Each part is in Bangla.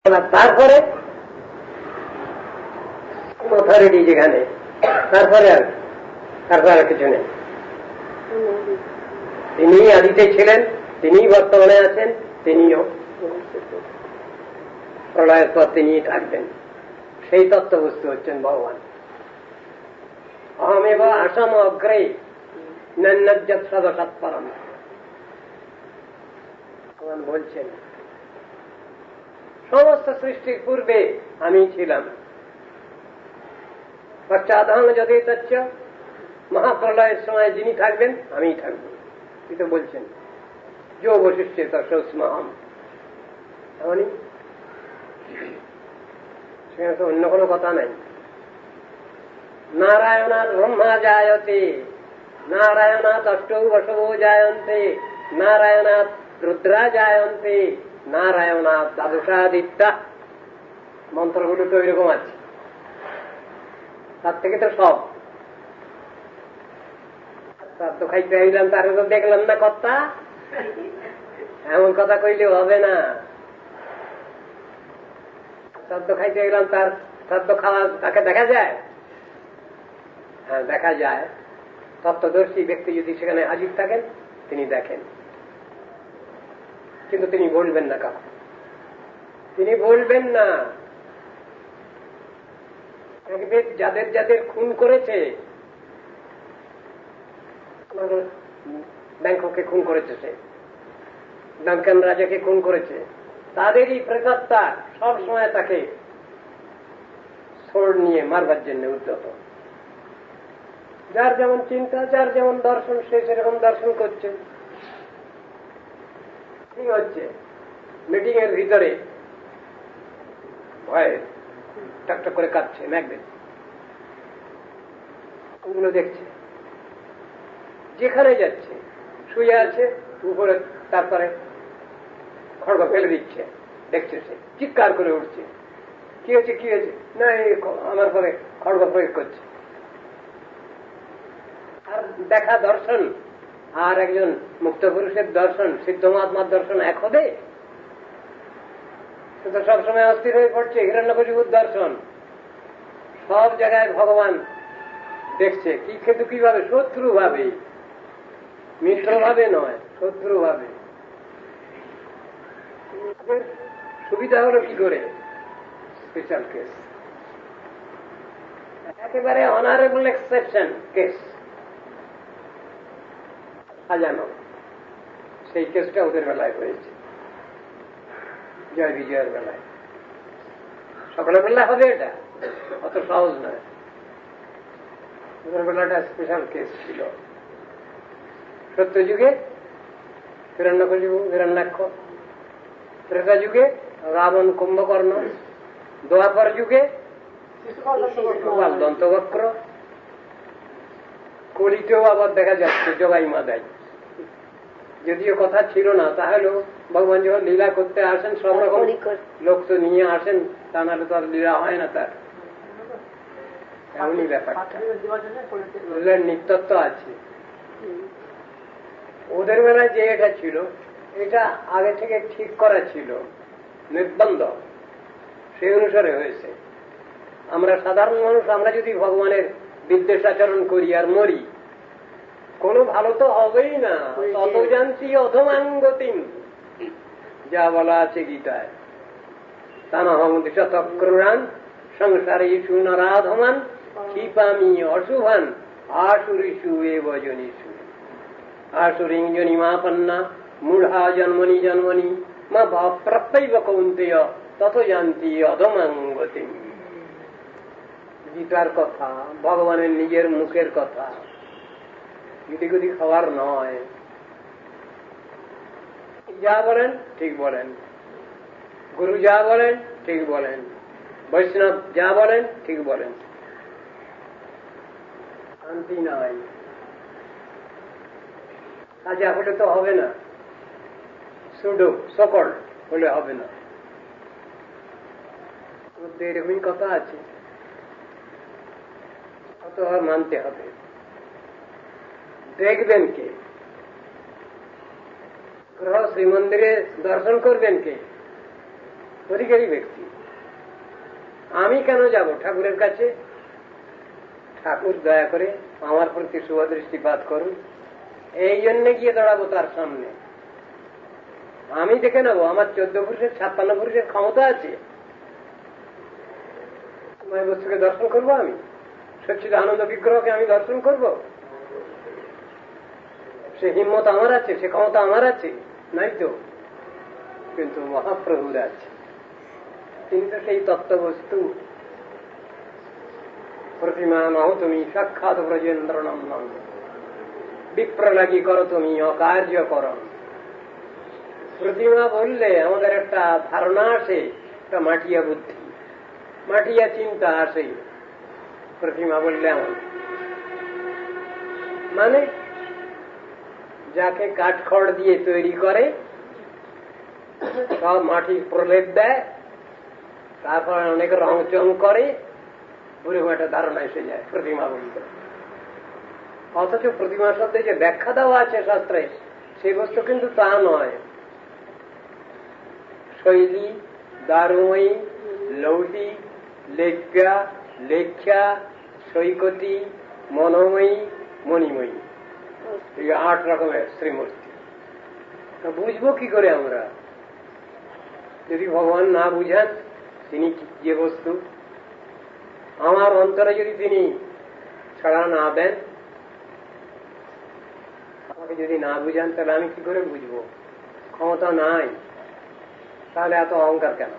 তারপরে অথরিটি যেখানে তারপরে আর কিছু নেই। তিনিই আদিতে ছিলেন, তিনিই বর্তমানে আছেন, তিনিও প্রলয়ের পর তিনিই থাকবেন। সেই তত্ত্ববস্তু হচ্ছেন ভগবান। অহমেব আসাম অগ্রে নন্যজ্জৎ সদসৎপরম। ভগবান বলছেন সমস্ত সৃষ্টির পূর্বে আমি ছিলাম। পশ্চাদহং যদি তচ্চ, মহাপ্রলয়ের সময় যিনি থাকবেন আমিই থাকব। এটা বলছেন যো বশিষ্ঠে তস্মহম। এমনই, সেখানে তো অন্য কোনো কথা নাই। নারায়ণাৎ ব্রহ্মা জায়তে, নারায়ণাৎ অষ্টৌ বসবো জায়ন্তে, নারায়ণাৎ রুদ্রা জায়ন্তে, নারায়ণাৎ দ্বাদশাদিত্যা। মন্ত্রগুলো তো এরকম আছে, তার থেকে তো সব। তার তো খাইতে আইলাম, তার তো দেখলাম না কর্তা, এমন কথা কইলে হবে না। তার তো খাইতে গেলাম, তার তো খাওয়া তাকে দেখা যায়। হ্যাঁ, দেখা যায়। তত্ত্বদর্শী ব্যক্তি যদি সেখানে হাজির থাকেন তিনি দেখেন, কিন্তু তিনি বলবেন না কাউকে, তিনি বলবেন না। যাদের যাদের খুন করেছে, ব্যাংককে খুন করেছে, সে ডানকান রাজাকে খুন করেছে, তাদেরই প্রেতাত্মা সব সময় তাকে সোর্ড নিয়ে মারবার জন্য উদ্যত। যার যেমন চিন্তা, যার যেমন দর্শন, সে সেরকম দর্শন করছে। ঠিক হচ্ছে মিটিং এর ভিতরে ভয়ে টকটক করে কাঁদছে ম্যাগনেট, ওগুলো দেখছে। যেখানে যাচ্ছে শুয়ে আছে উপরে, তারপরে খড়গ ফেলে দিচ্ছে, দেখছে, সে চিৎকার করে উঠছে, কি হয়েছে কি হয়েছে, না আমার পরে খড়গ প্রয়োগ করছে। আর দেখা দর্শন আর একজন মুক্ত পুরুষের দর্শন, সিদ্ধ মহাত্মার দর্শন এক হবে? তো সবসময় অস্থির হয়ে পড়ছে। হিরণ্যকশিপুর দর্শন সব জায়গায় ভগবান দেখছে, কিন্তু কিভাবে? শত্রু ভাবে, মিত্র ভাবে নয়, শত্রু ভাবে। সুবিধা হলো কি করে? স্পেশাল কেস, একেবারে অনারেবল এক্সেপশন কেস সাজানো। সেই কেসটা ওদের বেলায় হয়েছে, জয় বিজয়ের বেলায়। সকলের বেলায় হবে এটা, অত সহজ নয়। ওদের বেলাটা স্পেশাল কেস ছিল। সত্যযুগে হিরণ্যকশিপু, হিরণ্যাক্ষ, ত্রেতা যুগে রাবণ, কুম্ভকর্ণ, দ্বাপর যুগে দন্তবক্র, কলিতেও আবার দেখা যাচ্ছে জগাই মাদাই। যদিও কথা ছিল না, তাহলেও ভগবান যখন লীলা করতে আসেন সব রকম লোক তো নিয়ে আসেন, তা নাহলে তো আর লীলা হয় না। তার এমনই ব্যাপারটা, নিত্যত্ব আছে। ওদের বেলায় যে এটা ছিল, এটা আগে থেকে ঠিক করা ছিল, নির্বন্ধ, সেই অনুসারে হয়েছে। আমরা সাধারণ মানুষ, আমরা যদি ভগবানের বিদ্বেষ আচরণ করি আর মরি, কোনো ভালো তো হবেই না। তত জানছি অধমাঙ্গতিম, যা বলা আছে গীতায়, তানহং দিশতক্রুরান সংসারে ইসু নরাধমান ক্ষিপামি অশুভান আসুরিষু এব জনিষু। আসুরিং জনিমাপন্না মূঢ়া জন্মনি জন্মনি মা প্রত্যৈব কৌন্তেয় তত জানতি অধমাঙ্গতিম। গীতার কথা, ভগবানের নিজের মুখের কথা, গুটি খাবার নয়। যা বলেন ঠিক বলেন, গুরু যা বলেন ঠিক বলেন, বৈষ্ণব যা বলেন ঠিক বলেন। শান্তি নাই। কাজা হলে তো হবে না, সুডো সকল হলে হবে না। এরকমই কথা আছে, কত আর মানতে হবে। দেখবেন কে? গ্রহ শ্রীমন্দিরে দর্শন করবেন কে? অধিকারী ব্যক্তি। আমি কেন যাব ঠাকুরের কাছে? ঠাকুর দয়া করে আমার প্রতি শুভদৃষ্টিপাত করুন, এই জন্য গিয়ে দাঁড়াবো তার সামনে। আমি দেখে নেবো আমার 14 পুরুষের 56 পুরুষের ক্ষমতা আছে। বস্তুকে দর্শন করবো, আমি সচ্চিদ আনন্দ বিগ্রহকে আমি দর্শন করব? সে হিম্মত আমার আছে, সে ক্ষমতা আমার আছে? নাই তো। কিন্তু মহাপ্রভুর আছে। তিনি তো সেই তত্ত্ববস্তু। প্রতিমা নহ তুমি সাক্ষাৎ ব্রজেন্দ্র নন্দন, বিপ্র লাগি করো তুমি অকার্য করণ। প্রতিমা বললে আমাদের একটা ধারণা আসে, একটা মাটিয়া বুদ্ধি, মাটিয়া চিন্তা আসে। প্রতিমা বললে এমন মানে যাকে কাঠখড় দিয়ে তৈরি করে, সব মাটির প্রলেপ দেয়, তারপর অনেক রং চং করে, ওরকম একটা ধারণা এসে যায় প্রতিমা বলতে। অথচ প্রতিমা শব্দে যে ব্যাখ্যা দেওয়া আছে শাস্ত্রে, সেই বস্তু কিন্তু তা নয়। শৈলী, দারুময়ী, লৌটি, লেখ্যা, লেখ্যা, সৈকতি, মনোময়ী, মণিময়ী, এই 8 রকমের শ্রীমূর্তি। বুঝবো কি করে আমরা যদি ভগবান না বুঝান তিনি যে বস্তু? আমার অন্তরে যদি তিনি ছাড়া না দেন, আমাকে যদি না বুঝান, তাহলে আমি কি করে বুঝবো? ক্ষমতা নাই, তাহলে এত অহংকার কেন?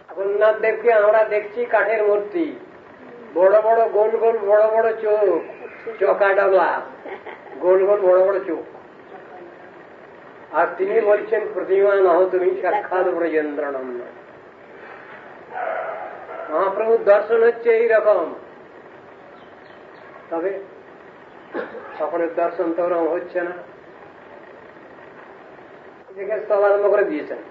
জগন্নাথ দেবকে আমরা দেখছি কাঠের মূর্তি, বড় বড় গোল গোল বড় বড় চোখ, চকা ডাবলা, গোল গোল বড় বড় চোখ। আর তিনি বলছেন প্রতিমা নহ তুমি সাক্ষাৎ ব্রজেন্দ্র নন্দন। মহাপ্রভুর দর্শন হচ্ছে এইরকম। তবে সকলের দর্শন তো ওরকম হচ্ছে না। দেখে স্থল আরম্ভ করে দিয়েছেন।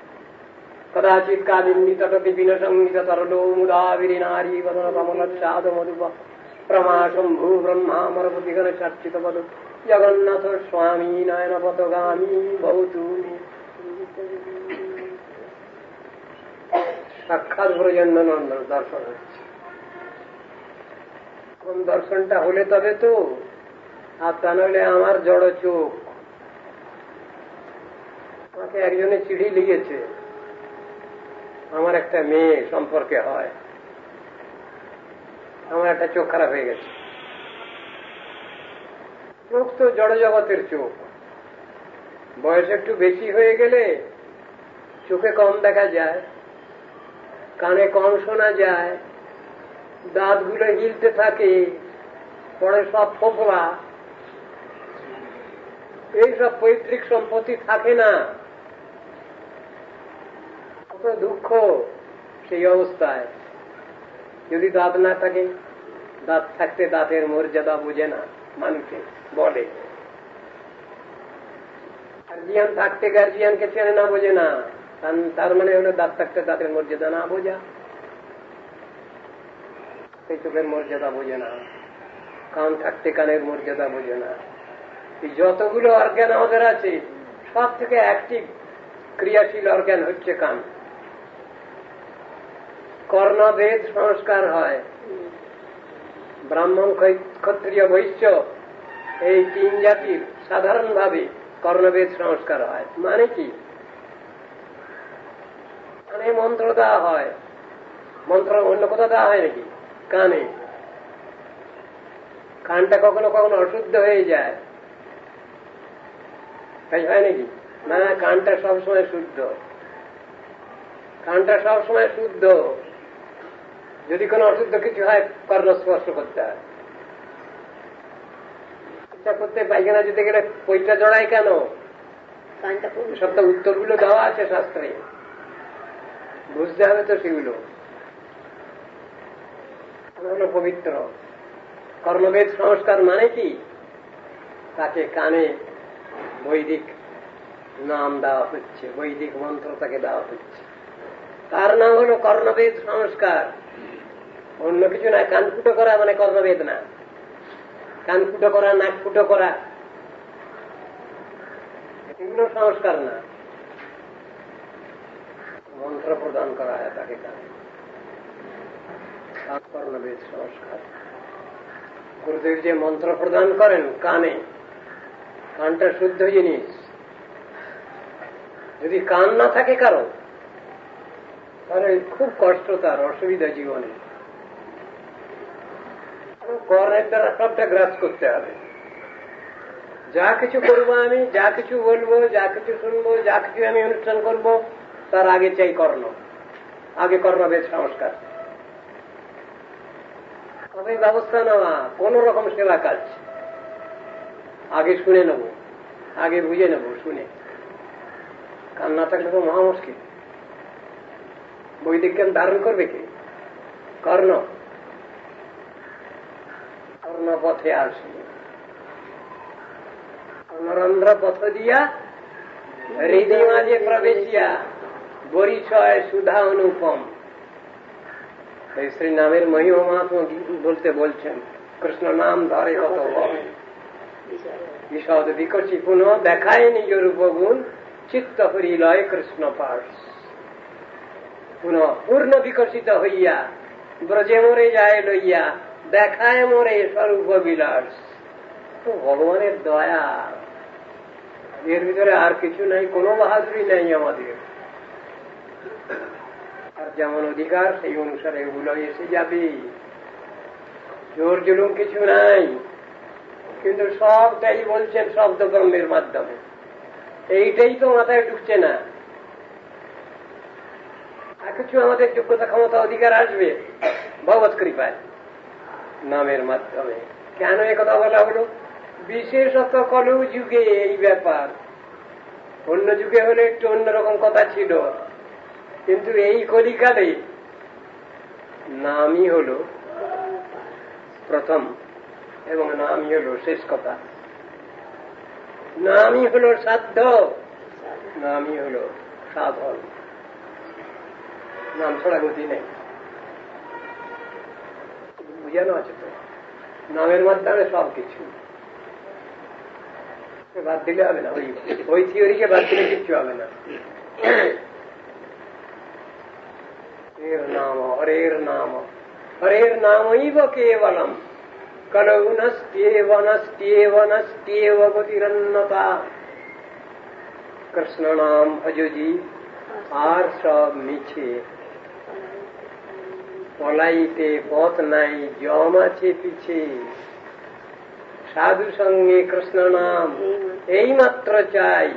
কদাচিৎ কালিন্দী তটতি বিনসঙ্গীত তরলো মুদাবিরি নারী বদন কমলচ্ছাদ মধুপ প্রমা শম্ভু ব্রহ্মামরপতিগণ চর্চিত পদ জগন্নাথ স্বামী নয়ন পথগামী ভবতু। সাক্ষাৎ ব্রজেন্দ্র নন্দন দর্শন হচ্ছে। দর্শনটা হলে তবে তো, আর তা নইলে আমার জড় চোখ। আমাকে একজনে চিঠি লিখেছে, আমার একটা মেয়ে সম্পর্কে হয়, আমার একটা চোখ খারাপ হয়ে গেছে। চোখ তো জড় জগতের চোখ। বয়স একটু বেশি হয়ে গেলে চোখে কম দেখা যায়, কানে কম শোনা যায়, দাঁতগুলো হিলতে থাকে, পরে সব ফোকলা, এইসব পৈতৃক সম্পত্তি থাকে না। কত দুঃখ সেই অবস্থায়। যদি দাঁত না থাকে, দাঁত থাকতে দাঁতের মর্যাদা বোঝে না মানুষে বলে, গার্জিয়ান থাকতে গার্জিয়ানকে চেনে না, বোঝে না। তার মানে হলো দাঁত থাকতে দাঁতের মর্যাদা না বোঝা, সেই চোখের মর্যাদা বোঝে না। কান থাকতে কানের মর্যাদা বোঝে না। যতগুলো অর্গান আমাদের আছে, সব থেকে অ্যাক্টিভ ক্রিয়াশীল অর্গান হচ্ছে কান। কর্ণভেদ সংস্কার হয়। ব্রাহ্মণ, ক্ষত্রিয়, বৈশ্য এই 3 জাতির সাধারণভাবে কর্ণভেদ সংস্কার হয়। মানে কি? কানে মন্ত্র দেওয়া হয়। মন্ত্র অন্য কোথাও দেওয়া হয় নাকি? কানে। কানটা কখনো কখনো অশুদ্ধ হয়ে যায়, তাই হয় নাকি? না, কানটা সবসময় শুদ্ধ। কানটা সবসময় শুদ্ধ। যদি কোনো অশুদ্ধ কিছু হয়, কর্ণ স্পর্শ করতে হয়। ইচ্ছা করতে পায়খানা যেতে গেলে পৈটা জড়ায় কেন? সব তো উত্তরগুলো দেওয়া আছে শাস্ত্রে, বুঝতে হবে তো সেগুলো। হলো পবিত্র। কর্মভেদ সংস্কার মানে কি? তাকে কানে বৈদিক নাম দেওয়া হচ্ছে, বৈদিক মন্ত্র তাকে দেওয়া হচ্ছে। তার নাম হলো কর্ণভেদ সংস্কার, অন্য কিছু না। কান ফুটো করা মানে কর্ণভেদ না। কান ফুটো করা, নাক ফুটো করা, এগুলো সংস্কার না। মন্ত্র প্রদান করা হয় তাকে কানে। কর্ণবেদ সংস্কার গুরুদেব যে মন্ত্র প্রদান করেন কানে, কানটা শুদ্ধ জিনিস। যদি কান না থাকে কারো, তাহলে খুব কষ্ট, তার অসুবিধা জীবনে। কর্ণের দ্বারা সবটা গ্রাস করতে হবে। যা কিছু করবো আমি, যা কিছু বলবো, যা কিছু শুনবো, যা কিছু আমি অনুষ্ঠান করব, তার আগে চাই কর্ণ, আগে কর্ণবেদ সংস্কার। তবে ব্যবস্থা নেওয়া কোন রকম সেবা কাজ আগে শুনে নেব, আগে বুঝে নেব শুনে। কান না থাকলে তো মহা মুশকিল। বৈদিক জ্ঞান ধারণ করবে কে? কর্ণ। কর্ণ পথে আসি, কর্ণরন্ধ্র পথ দিয়া হৃদয় মাঝে প্রবেশিয়া বরিশয় সুধা অনুপম। শ্রী নামের মহিমা মহাত্মা বলতে বলছেন, কৃষ্ণ নাম ধরে কত বিশদ বিকশি পুনঃ দেখায় নিজ রূপগুণ, চিত্ত হরিলয় কৃষ্ণ পার্শ। পুনঃ পূর্ণ বিকশিত হইয়া ব্রজে মোরে যায় লইয়া, দেখায় মোরে স্বরূপ বিলাস। তো ভগবানের দয়া, এর ভিতরে আর কিছু নাই, কোনো বাহাদুরি নাই আমাদের। আর যেমন অধিকার সেই অনুসারে এগুলো এসে যাবে, জোর জুলুম কিছু নাই। কিন্তু সবটাই বলছেন শব্দ ব্রহ্মের মাধ্যমে। এইটাই তো মাথায় ঢুকছে না। আর কিছু আমাদের যোগ্যতা ক্ষমতা অধিকার আসবে ভগবত কৃপায়, নামের মাধ্যমে। কেন একথা বলা হলো? বিশেষত কলু যুগে এই ব্যাপার। অন্য যুগে হলে একটু অন্যরকম কথা ছিল, কিন্তু এই কলিকালে নামই হল প্রথম এবং নামই হল শেষ কথা। নামই হল সাধ্য, নামই হল সাধন। নাম ছড়া গতি নেই। বুঝানো আছে তো? নামের মাধ্যমে সব কিছু। বাদ দিলে হবে না, ওই থিওরিকে বাদ দিলে কিচ্ছু হবে না। নাম হরের নাম, হরের নামৈব কেবলম, কলৌ নস্ত্যেব নস্ত্যেব নস্ত্যেব গতিরন্নতা। কৃষ্ণ নাম ভজজি, আর সব মিছে। পলাইতে পথ নাই, জম আছে পিছে। সাধু সঙ্গে কৃষ্ণ নাম এই মাত্র চাই,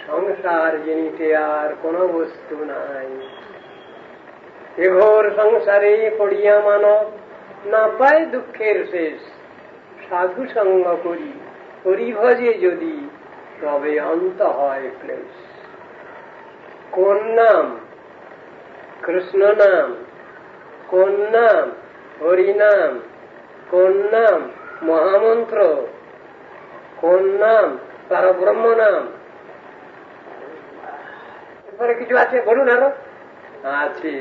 সংসার জিনিতে আর কোন বস্তু নাই। এ ঘোর সংসারে পড়িয়া মানব না পায় দুঃখের শেষ। সাধু সঙ্গ করি হরি ভজে যদি, তবে অন্ত হয় ক্লেশ। কোন নাম? কৃষ্ণ নাম। কোন নাম? হরি নাম। কোন নাম? মহামন্ত্র। কোন নাম? তার ব্রহ্ম নাম। এরপরে কিছু আছে বলুন আরো। আছে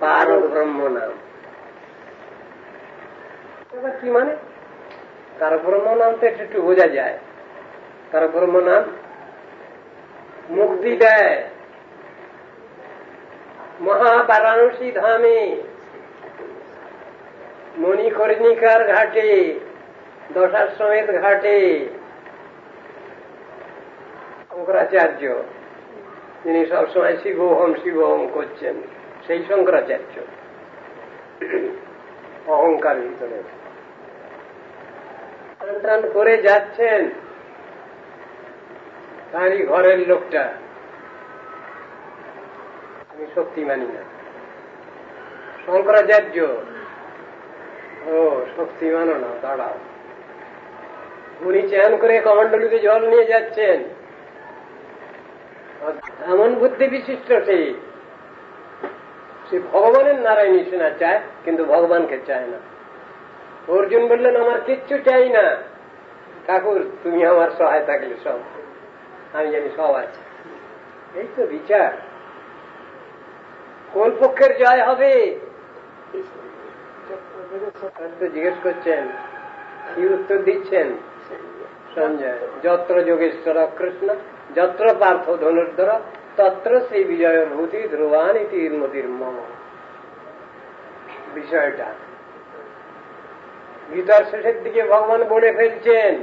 পার ব্রহ্ম নাম। এবার কি মানে? তার ব্রহ্ম নাম তো একটু বোঝা যায়। তার ব্রহ্ম নাম মুক্তি দেয়। মহাবারাণসী ধামে মণিকর্ণিকার ঘাটে, দশাশ্বমেধ ঘাটে শঙ্করাচার্য, যিনি সবসময় শিবহম শিবহম করছেন, সেই শঙ্করাচার্য অহংকার ভিতরে টান করে যাচ্ছেন। তারই ঘরের লোকটা, আমি শক্তি মানি না। শঙ্করাচার্য, ও শক্তি মানো না, দাঁড়াও। উনি চান করে কমণ্ডলুতে জল নিয়ে যাচ্ছেন। এমন বুদ্ধি বিশিষ্ট সে ভগবানের নারায়ণী শোনা চায়, কিন্তু ভগবানকে চায় না। অর্জুন বললেন, আমার কিচ্ছু চাই না ঠাকুর, তুমি আমার সহায় থাকলে সব, আমি জানি সব আছে। এই তো বিচার। কোন পক্ষের জয় হবে? তো জিজ্ঞেস করছেন, কি উত্তর দিচ্ছেন সঞ্জয়? যত্র যোগেশ্বর কৃষ্ণ, যত্র পার্থ ধনুর্ধর, তত্র সেই বিজয়ভূতি ধ্রুবানি তীর্মতির মম। বিষয়টা গীতার শেষের দিকে ভগবান বলে ফেলছেন,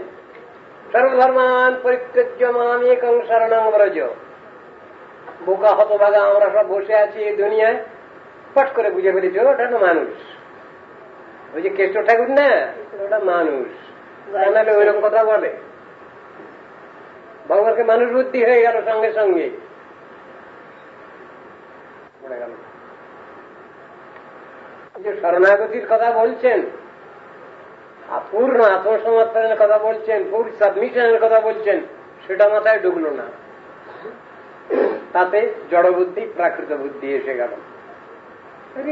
সর্বধর্মান পরিত্যজ্য মাম একং শরণং ব্রজ। বোকা হতভাগা আমরা সব বসে আছি এই দুনিয়ায়, পট করে বুঝে ফেলেছ ওটা তো মানুষ। ওই যে কেষ্ট ঠাকুর না, ওটা মানুষ, নাহলে ওইরকম কথা বলে। ভগবানকে মানুষ বুদ্ধি হয়ে গেল সঙ্গে সঙ্গে। যে শরণাগতির কথা বলছেন, পূর্ণ আত্মসমর্পণের কথা বলছেন, পূর্ণ সাবমিশনের কথা বলছেন, সেটা মাথায় ঢুকলো না। তাতে জড় বুদ্ধি প্রাকৃত বুদ্ধি এসে গেল।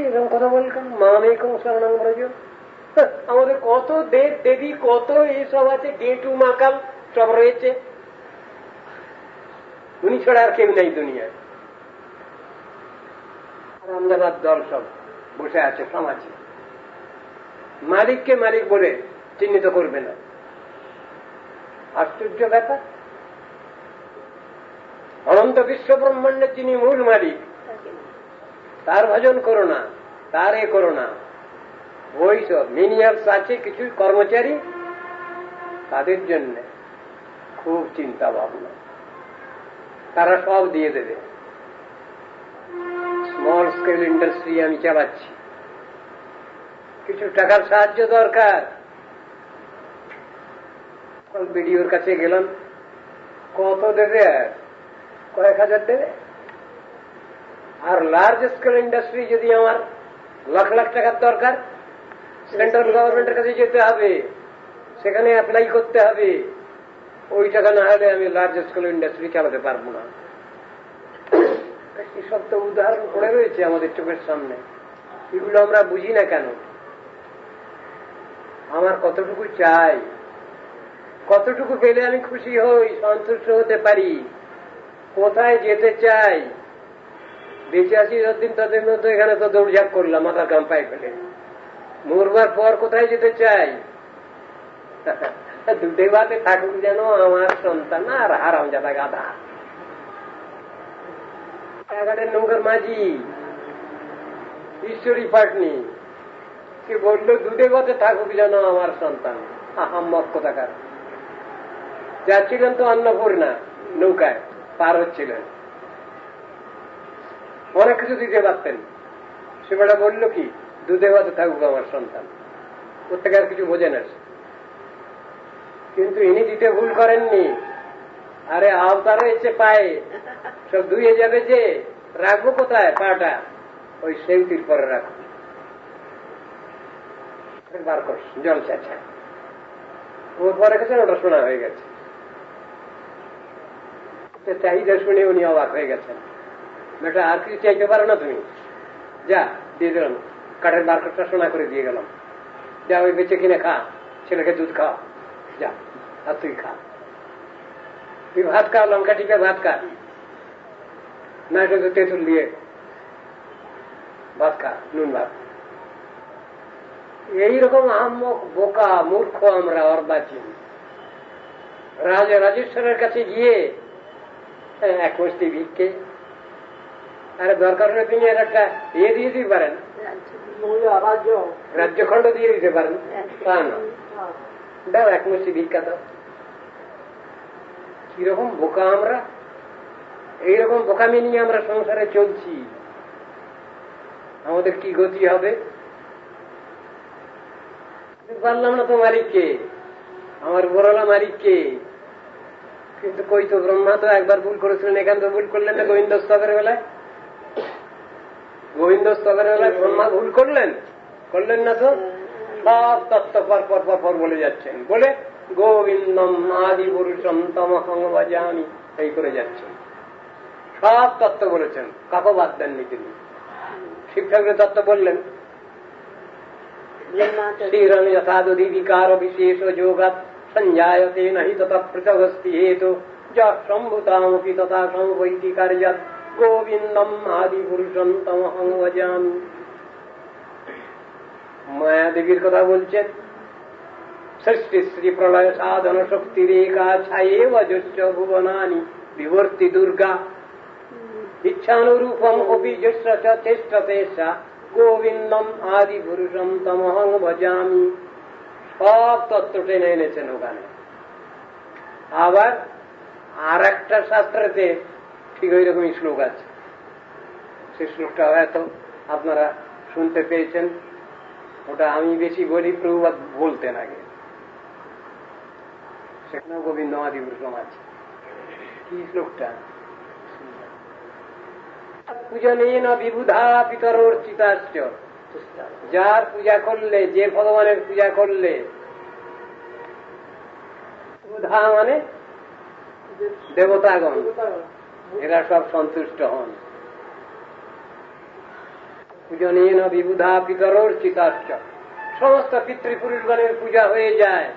এরকম কথা বলছেন মামেকং শরণং ব্রজ। আমাদের কত দেব দেবী, কত এইসব আছে, গেঁটু মাকাল সব রয়েছে, উনি ছাড়া আর কেউ নেই দুনিয়ায়। আহমেদাবাদ দল সব বসে আছে সমাজে, মালিককে মালিক বলে চিহ্নিত করবে না। আশ্চর্য ব্যাপার। অনন্ত বিশ্ব ব্রহ্মাণ্ডের যিনি মূল মালিক, তার ভজন করো না, তার এ করো না। ওই সব মিনিয়ার্স আছে কিছু কর্মচারী, তাদের জন্য খুব চিন্তা ভাবনা, তারা সব দিয়ে দেবে। স্মল স্কেল ইন্ডাস্ট্রি আমি চালাচ্ছি, কিছু টাকার সাহায্য দরকার। বিডিওর কাছে গেলাম, কত দেবে? আর কয়েক হাজার দেবে। আর লার্জ স্কেল ইন্ডাস্ট্রি যদি আমার লাখ লাখ টাকার দরকার, সেন্ট্রাল গভর্নমেন্টের কাছে যেতে হবে, সেখানে অ্যাপ্লাই করতে হবে। ওই টাকা না হলে আমি লার্জ স্কেল ইন্ডাস্ট্রি চালাতে পারবো না। এসব তো উদাহরণ পড়ে রয়েছে আমাদের চোখের সামনে, এগুলো আমরা বুঝি না কেন? আমার কতটুকু চাই, কতটুকু পেলে আমি খুশি হই, সন্তুষ্ট হতে পারি, কোথায় যেতে চাই। বেঁচে আছি যতদিন তাদের মধ্যে এখানে তো দৌড়ঝাঁপ করলাম মাথার গাম পায়ে ফেলে। মরবার পর কোথায় যেতে চাই? দুধে ভাতে থাকুক যেন আমার সন্তান, আর হারামজাদা গাধা এগারের নৌকার মাঝি ঈশ্বরী পাটনি কে বললো দুধে ভাতে থাকুক যেন আমার সন্তান। আহাম্মক কোথাকার। যাচ্ছিলেন তো অন্নপূর্ণা, নৌকায় পার হচ্ছিলেন, অনেক কিছু দিতে পারতেন। সে বেটা বলল কি, দুধে ভাতে থাকুক আমার সন্তান। ওর থেকে আর কিছু বোঝেন না। কিন্তু ইনি দিতে ভুল করেননি। আরে আওতার রয়েছে পায়ে, সব ধুয়ে যাবে, যে রাখবো কোথায় পাটা? ওই সেউটির পরে রাখো, বার কর জল চাচা। ওর পরে গেছেন, ওটা শোনা হয়ে গেছে। চাহিদা শুনে উনি অবাক হয়ে গেছেন। বেটা আর কিছু চাইতে পারো না তুমি? যা দিয়ে দিলাম, কাঠের বারকটটা সোনা করে দিয়ে গেলাম, যা ওই বেঁচে কিনে খা, ছেলেকে দুধ খা, যা। আর তুই খা, তুই ভাত খা, লঙ্কা টিপে ভাত খা, না কিন্তু তেঁতুল দিয়ে ভাত খা, নুন ভাত। এইরকম আহম্মক বোকা মূর্খ আমরা অর্বাচীন। রাজা রাজেশ্বরের কাছে গিয়ে এক মুষ্টি ভিক্ষে, আরে দরকার হলে তিনি আর একটা ইয়ে দিয়ে দিতে পারেন, রাজ্যখণ্ড দিয়ে দিতে পারেন, তা না, দাও এক মুষ্টি ভিক্ষা দাও। কিরকম বোকা আমরা! এইরকম বোকামি নিয়ে আমরা সংসারে চলছি, আমাদের কি গতি হবে? পারলাম না তো মালিককে, আমার বড়লা মালিককে। কিন্তু কই তো, ব্রহ্মা তো একবার ভুল করেছিলেন, এখান তো ভুল করলেন না গোবিন্দ স্তবের বেলায়। গোবিন্দ স্তবের বেলায় ব্রহ্মা ভুল করলেন না তো? সব তত্ত্ব পর বলে যাচ্ছেন, বলে গোবিন্দম আদি পুরুষম তমহং ভজামি এই করে যাচ্ছেন। সব তত্ত্ব বলেছেন, কাকো বাদ দেননি তিনি। শিব ঠাকুরের তত্ত্ব বললেন, শ্রীরং যথাদুদিবিকার বিশেষ যোগাৎ সঞ্জায়তে নাহি তথা পৃথগস্তি হেতু যা সম্ভূতামপি তথা সমবৈতি কার্যাৎ গোবিন্দম আদি পুরুষম তমহং ভজামি। মায়াদেবীর কথা বলছেন, সৃষ্টি শ্রী প্রলয় সাধন শক্তি রেখা ছায়ে ভুবনানি বিবর্তি দুর্গা। ইচ্ছানুরূপম অভিযস্য চ চেষ্টতে সা গোবিন্দম আদি পুরুষম তমহং ভজামি। সব তত্ত্ব টেনে এনেছেন ওখানে। আবার আর একটা শাস্ত্রেতে ঠিক ওই রকমই শ্লোক আছে। সেই শ্লোকটা হয়তো আপনারা শুনতে পেয়েছেন। ওটা আমি বেশি বলি, প্রভুপাদ বলতেন আগে। সেখানেও গোবিন্দ আদি পুরুষম আছে। কি শ্লোকটা? পূজনীন বিবুধা পিতরর্চিতাশ্চ। যার পূজা করলে, যে ভগবানের পূজা করলে, বিবুধা মানে দেবতাগণ, এরা সব সন্তুষ্ট হন। পূজনীন বিবুধা পিতরর্চিতাশ্চ, সমস্ত পিতৃপুরুষগণের পূজা হয়ে যায়,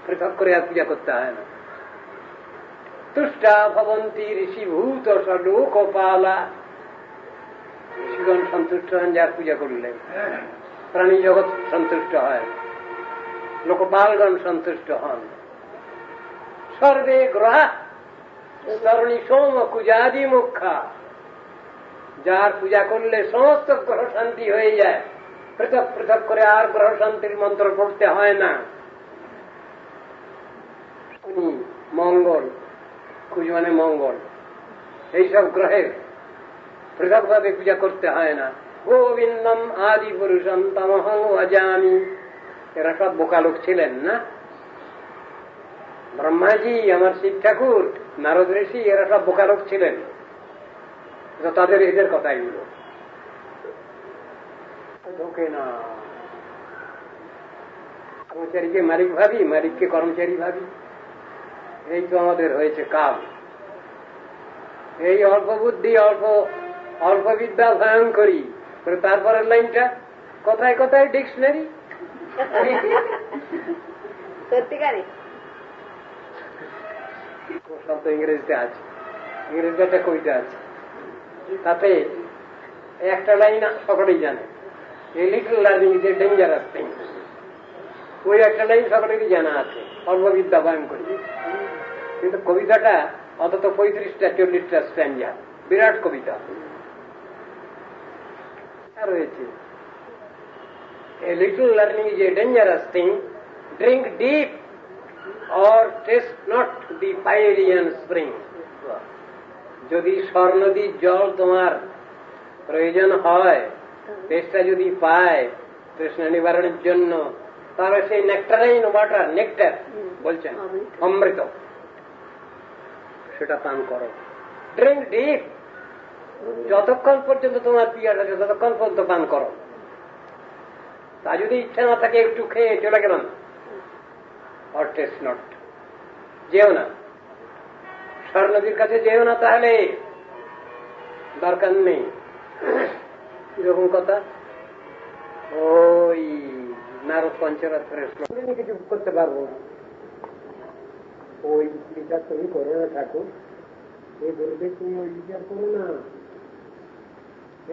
পৃথক করে আর পূজা করতে হয় না। তুষ্টা ভবন্তি ঋষিভূত লোকপালা, ঋষিগণ সন্তুষ্ট হন যার পূজা করলে, প্রাণী জগৎ সন্তুষ্ট হয়, লোকপালগণ সন্তুষ্ট হন। সর্বে গ্রহা তরণী সোম কুজাদি মুখা, যার পূজা করলে সমস্ত গ্রহ শান্তি হয়ে যায়, পৃথক পৃথক করে আর গ্রহ শান্তির মন্ত্র পড়তে হয় না। মঙ্গল, কুজ মানে মঙ্গল, এইসব গ্রহের পৃথক ভাবে পূজা করতে হয় না। গোবিন্দম আদি পুরুষম তমহং ভজামি। এরা সব বোকা লোক ছিলেন না? ব্রহ্মাজি, আমার শিব ঠাকুর, নারদ ঋষি, এরা সব বোকা লোক ছিলেন। তাদের এদের কথাই হল ঢোকে না। কর্মচারীকে মালিক ভাবি, মালিককে কর্মচারী ভাবি, এই তো আমাদের হয়েছে কাল। এই অল্প বুদ্ধি, অল্প বিদ্যা ভয়ঙ্করী। তারপরের লাইনটা কোথায় কোথায় ডিকশনারি, সব তো ইংরেজিতে আছে। ইংরেজিতে একটা কবিতা আছে, তাতে একটা লাইন সকলেই জানে, এই little learning is a dangerous thing. ওই একটা লাইন সকলেরই জানা আছে, অল্প বিদ্যা ভয়ঙ্করী। কিন্তু কবিতাটা অন্তত 35টা 40টা স্ট্যাঞ্জা, বিরাট কবিতা রয়েছে। A little learning is a dangerous thing. Drink deep or taste not the Pyrenean spring. যদি স্বর্ণদীর জল তোমার প্রয়োজন হয়, তেষ্টা যদি পায় তৃষ্ণা নিবারণের জন্য, তাহলে সেই নেকটারাইন ওয়াটার, নেকটার বলছেন অমৃত, সেটা পান করো। ড্রিঙ্ক ডিপ, যতক্ষণ পর্যন্ত তোমার পিয়াস আছে ততক্ষণ পর্যন্ত পান করো। তা যদি ইচ্ছা না থাকে একটু খেয়ে চলে গেলাম, অর টেস্ট নট, যেও না, স্বর্ণদীর কাছে যেও না, তাহলে দরকার নেই। এরকম কথা ওই নারদ পঞ্চরাত্রের কিছু করতে পারবো না। ওই বিচার তুমি করো না ঠাকুর, এই গুরুদেব তুমি ওই বিচার করো না,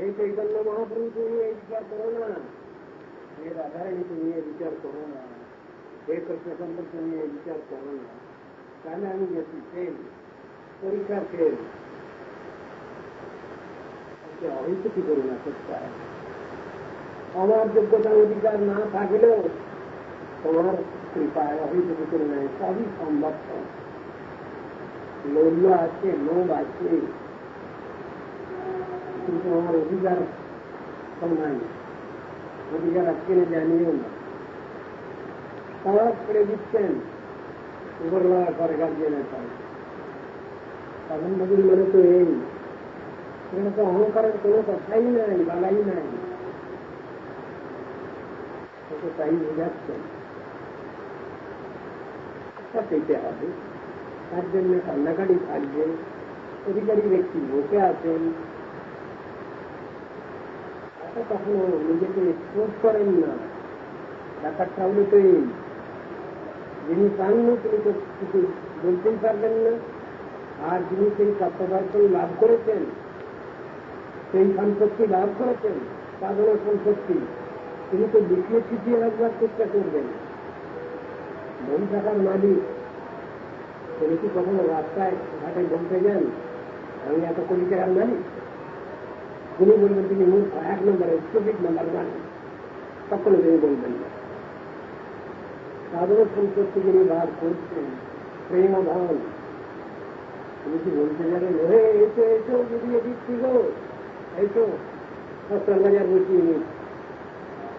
এই চৈতন্য মহাপ্রভু তুমি এই বিচার করো না, এই রাধারানী তুমি এই বিচার করো না, এই কৃষ্ণচন্দ্র তুমি এই বিচার করো না। তাহলে আমি গেছি ফেল, পরীক্ষা ফেল। অহিতকি করি না চেষ্টায়, আমার যোগ্যতার অধিকার না থাকলেও তোমার কৃপায় অহিতকি করি নাই, সবই সম্ভব। লোভ আছে, লোভ আছে, কিন্তু আমার অধিকার নাই, অধিকার আজকে জানিও না। সব করে দিচ্ছেন উপরওয়ালা সরকার জেনে পাই। তখন নবীর মানে তো এই, এখানে তো অহংকারের কোনো কথাই নাই, বালাই নাই, তাই বোঝাচ্ছেন। পেতে হবে, তার জন্য কান্নাকাটি থাকবে। অধিকারী ব্যক্তি বসে আছেন, কখনো নিজেকে এক্সপোজ করেন না। ব্যাপারটা হলো তো এই, যিনি পাননি তিনি তো কিছু বলতেই পারবেন না। আর যিনি সেই তত্ত্বদর্শন লাভ করেছেন, সেই সম্পত্তি লাভ করেছেন, সাধনা সম্পত্তি, তিনি তো দ্বিতীয় তৃতীয় রাখবার চেষ্টা করবেন। বই থাকার মালিক তিনি কি কখনো রাস্তায় ঘাটে বলতে যান আমি এত কোটি টাকার জানি, তিনি বলবেন তিনি মূর্খ, 1 নম্বরে স্টুপিড নাম্বার 1, কখনো তিনি বলবেন না। সাধারণ সম্পত্তি যিনি বার করছেন প্রেম ধন, তুমি কি বলতে যাবেন হে এসো এসো বুঝিয়ে দিচ্ছি গো, এইসো সস্তার বাজার বুঝিয়ে নিই,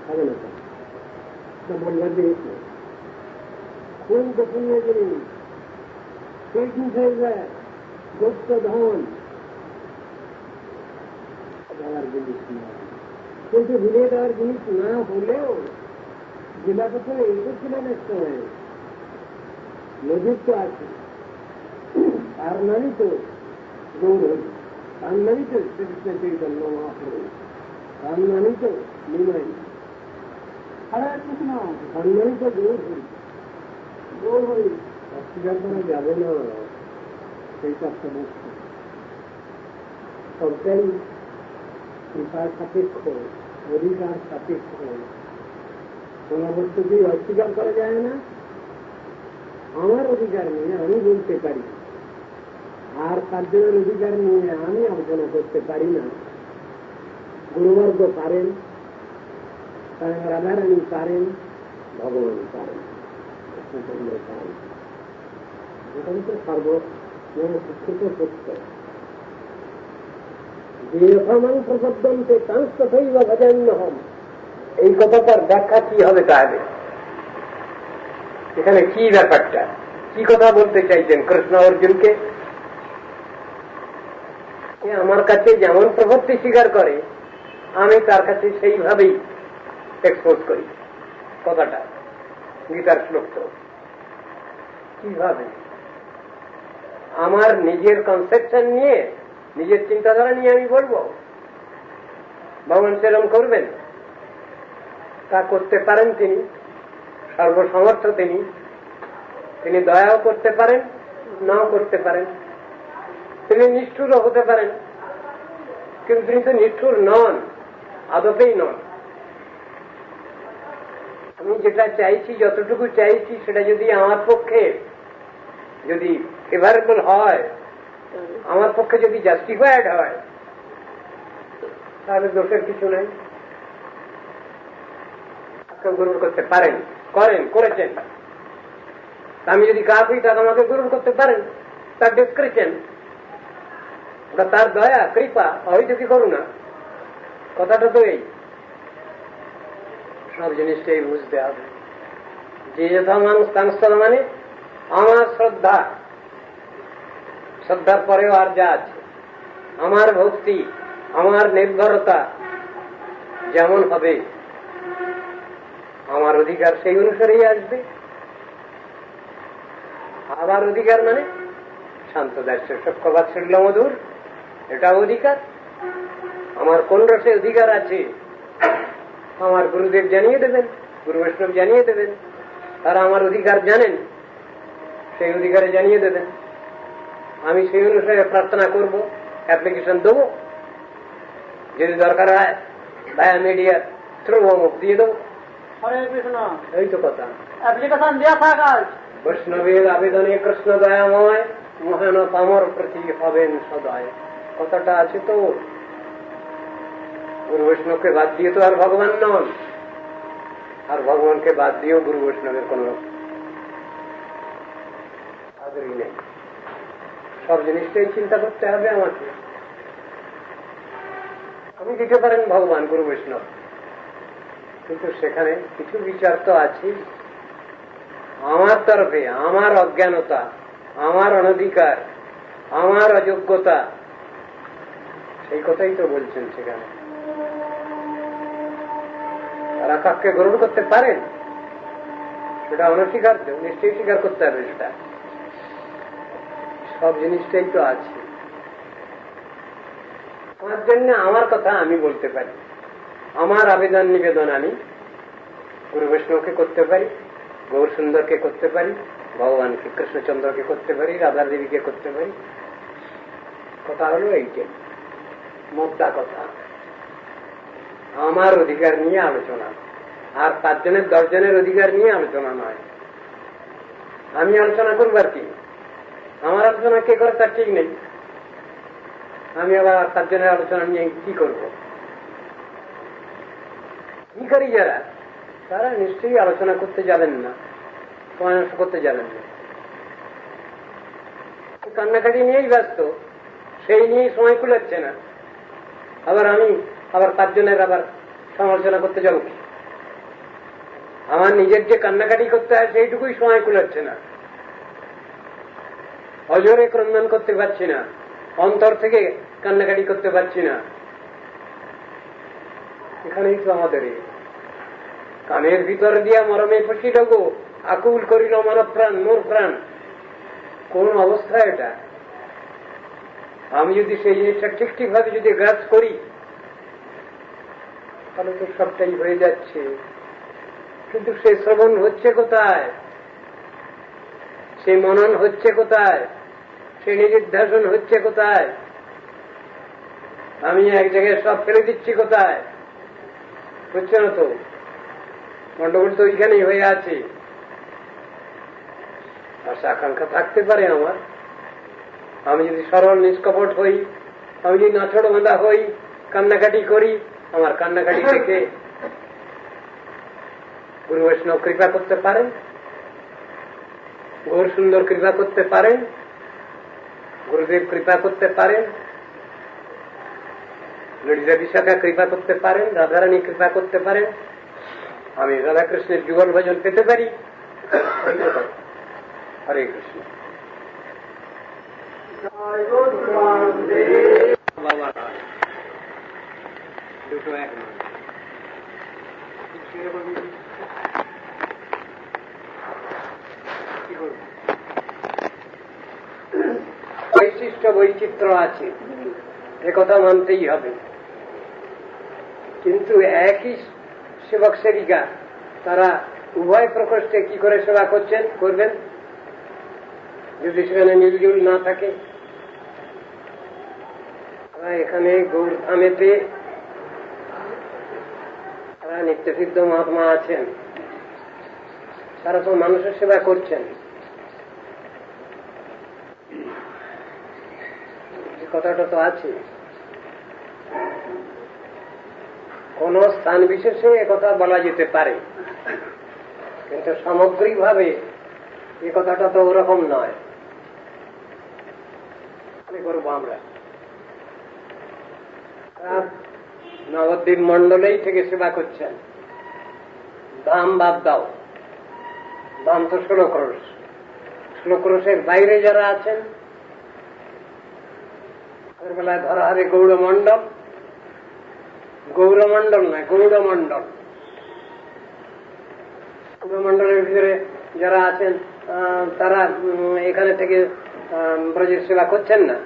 হবে না তো বলবার দিয়েছে কোন গোপনীয় জিনিস সেই জিনিস হয়ে যায় গুপ্ত ধন দেওয়ার জিনিস নয়। কিন্তু ভুলে দেওয়ার জিনিস না হলেও জেলা প্রথমে এসেছিলেন এক সময়, নজির তো আছে, তার নামই তো গৌর, তার নামই তো শ্রীকৃষ্ণ চৈতন্য মহাপ্রভু, তার নামই তো নিমাই, হরে কৃষ্ণ, তার নামই তো গৌর হরি। গৌর হরি অস্বীকার করা যাবে না, সেইটা সমস্ত সবটাই কৃপার সাপেক্ষ, অধিকার সাপেক্ষ। কোন বস্তুকেই অস্বীকার করা যায় না। আমার অধিকার নিয়ে আমি বলতে পারি, আর 5 জনের অধিকার নিয়ে আমি আলোচনা করতে পারি না। গুরুবর্গ পারেন, রাধারানী পারেন, ভগবান পারেন, কৃষ্ণচন্দ্র পারেন। এটাই তো সর্বশিক্ষিত সত্য। যে রকমান প্রবদ্ধন্তে তাঁস্তথৈব ভজন্যহম, এই কথাটার ব্যাখ্যা কি হবে তাহলে? এখানে কি ব্যাপারটা, কি কথা বলতে চাইছেন কৃষ্ণ অর্জুনকে? আমার কাছে যেমন প্রভৃতি স্বীকার করে আমি তার কাছে সেইভাবেই এক্সপোজ করি কথাটা। গীতার শ্লোক তো কিভাবে আমার নিজের কনসেপশন নিয়ে, নিজের চিন্তাধারা নিয়ে আমি বলবো, ভগবান সেরম করবেন? তা করতে পারেন তিনি, সর্বসমর্থ তিনি, তিনি দয়াও করতে পারেন, নাও করতে পারেন, তিনি নিষ্ঠুরও হতে পারেন, কিন্তু তিনি তো নিষ্ঠুর নন, আদপেই নন। আমি যেটা চাইছি, যতটুকু চাইছি, সেটা যদি আমার পক্ষে যদি ফেভারেবল হয়, আমার পক্ষে যদি জাস্টিফাইড হয়, তাহলে দোষের কিছু নেই। গুরুর করতে পারেন, করেছেন। আমি যদি কাজ হই, তাকে আমাকে গুরুর করতে পারেন, তার ডিসক্রিপশন, ওটা তার দয়া, কৃপা, অহৈতুকী করুণা। কথাটা তো এই, সব জিনিসটাই বুঝতে হবে। যে যথা মানুষ সংস্থান মানে আমার শ্রদ্ধা, শ্রদ্ধার পরেও আর যা আছে, আমার ভক্তি, আমার নির্ভরতা যেমন হবে, আমার অধিকার সেই অনুসারেই আসবে। আবার অধিকার মানে শান্ত দাস্য সূক্ষ্ম বাৎসল্য মধুর, এটা অধিকার। আমার কোন রসে অধিকার আছে আমার গুরুদেব জানিয়ে দেবেন, গুরু বৈষ্ণব জানিয়ে দেবেন। তারা আমার অধিকার জানেন, সেই অধিকারে জানিয়ে দেবেন। আমি সেই অনুসারে প্রার্থনা করব, অ্যাপ্লিকেশন দেব, যদি দরকার হয় ভায়া মিডিয়া থ্রু অমুক দিয়ে দেবো। হরে কৃষ্ণ, এই তো কথা। অ্যাপ্লিকেশন দেওয়া থাকার বৈষ্ণবের আবেদনে কৃষ্ণ দয়াময়, মহান পামর প্রতি হবেন সদয়। কথাটা আছে তো। গুরু বৈষ্ণবকে বাদ দিয়ে তো আর ভগবান নন, আর ভগবানকে বাদ দিয়েও গুরু বৈষ্ণবের কোন আগ্রহী নেই। সব জিনিসটাই চিন্তা করতে হবে আমাকে। আমি দিতে পারেন ভগবান, গুরু বৈষ্ণব, কিন্তু সেখানে কিছু বিচার তো আছে। আমার তরফে আমার অজ্ঞানতা, আমার অনধিকার, আমার অযোগ্যতা, সেই কথাই তো বলছেন সেখানে। তারা কাককে গ্রহণ করতে পারেন, সেটা অনস্বীকার্য, নিশ্চয়ই স্বীকার করতে হবে। সেটা সব জিনিসটাই তো আছে। আমার জন্য আমার কথা আমি বলতে পারি, আমার আবেদন নিবেদন আমি গুরু বৈষ্ণবকে করতে পারি, গৌর সুন্দরকে করতে পারি, ভগবানকে কৃষ্ণচন্দ্রকে করতে পারি, রাধা দেবীকে করতে পারি। কথা হলো এইটাই মোদ্দা কথা। আমার অধিকার নিয়ে আলোচনা, আর 5 জনের 10 জনের অধিকার নিয়ে আলোচনা নয়। আমি আলোচনা করবার কি, আমার আলোচনা কে করে তার ঠিক নেই। আমি আবার তার জন্য আলোচনা নিয়ে কি করব? ভিখারি যারা, তারা নিশ্চয়ই আলোচনা করতে যাবেন না, পরামর্শ করতে যাবেন না, কান্নাকাটি নিয়েই ব্যস্ত, সেই নিয়েই সময় কুলাচ্ছে না। আবার তার জন্য আবার সমালোচনা করতে যাবো কি? আমার নিজের যে কান্নাকাটি করতে হয় সেইটুকুই সময় কুলাচ্ছে না, অজরে ক্রন্দন করতে পারছি না, অন্তর থেকে কান্নাকাটি করতে পারছি না। এখানেই তো আমাদের কানের ভিতর দিয়া মরমে খুশিল গো, আকুল করিল মানব প্রাণ, মোর প্রাণ। কোন অবস্থা এটা? আমি যদি সেই জিনিসটা ঠিক ভাবে যদি গ্রাস করি, তাহলে তো সবটাই হয়ে যাচ্ছে। কিন্তু সে শ্রবণ হচ্ছে কোথায়? সে মনন হচ্ছে কোথায়? সে নিদিধ্যাসন হচ্ছে কোথায়? আমি এক জায়গায় সব ফেলে দিচ্ছি কোথায়? হচ্ছে না তো, গন্ডগোল তো ওইখানেই হয়ে আছে। আশা আকাঙ্ক্ষা থাকতে পারে আমার, আমি যদি সরল নিষ্কপট হই, আমি যদি নাছড় বাঁধা হই, কান্নাকাটি করি, আমার কান্নাকাটি দেখে গুরু বৈষ্ণব কৃপা করতে পারেন, গৌর সুন্দর কৃপা করতে পারেন, গুরুদেব কৃপা করতে পারেন, ললিতা বিশাখা কৃপা করতে পারেন, রাধারানী কৃপা করতে পারেন, আমি রাধাকৃষ্ণের যুগল ভজন পেতে পারি। হরে কৃষ্ণ। বাবা দুটো এক বৈশিষ্ট্য বৈচিত্র্য আছে, একথা মানতেই হবে। কিন্তু একই সেবক সেবিকা তারা উভয় প্রকোষ্ঠে কি করে সেবা করবেন যদি সেখানে মিলজুল না থাকে? এখানে গৌরধামেতে তারা নিত্যসিদ্ধ মহাত্মা আছেন, তারা তো মানুষের সেবা করছেন। কথাটা তো আছে, কোন স্থান বিশেষে একথা বলা যেতে পারে, কিন্তু সামগ্রিকভাবে এ কথাটা তো ওরকম নয়। করবো আমরা নবদ্বীপ মন্ডলেই থেকে সেবা করছেন। দাম বাদ দাও, দাম তো 16 ক্রোশ। 16 ক্রোশের বাইরে যারা আছেন তাদের বেলায় ধরা হবে গৌড়মণ্ডল, গৌরমণ্ডল নয় গৌড়মণ্ডল। গৌড়মণ্ডলের ভিতরে যারা আছেন তারা এখানে থেকে ব্রজের সেবা করছেন না।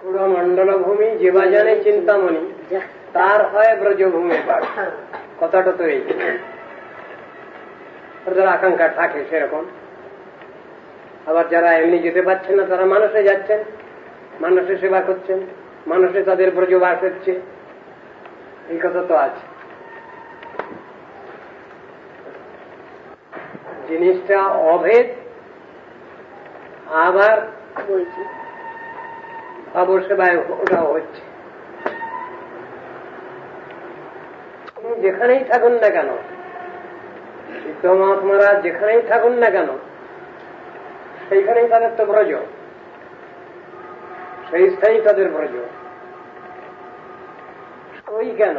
গৌড়মণ্ডল ভূমি যেবা জানে চিন্তামণি, তার হয় ব্রজভূমি বাড়ি। কথাটা তো এই, ওদের আকাঙ্ক্ষা থাকে সেরকম। আবার যারা এমনি যেতে পারছেন না তারা মানুষে যাচ্ছেন, মানুষে সেবা করছেন, মানুষে তাদের ব্রজবাস হচ্ছে, এই কথা তো আছে। জিনিসটা অভেদ, আবার ভাবসেবায় ওটাও হচ্ছে। যেখানেই থাকুন না কেন, সিদ্ধ মহাত্মারা যেখানেই থাকুন না কেন, সেইখানেই তাদের তো ব্রজ, সেই স্থায়ী তাদের ব্রজ। ওই কেন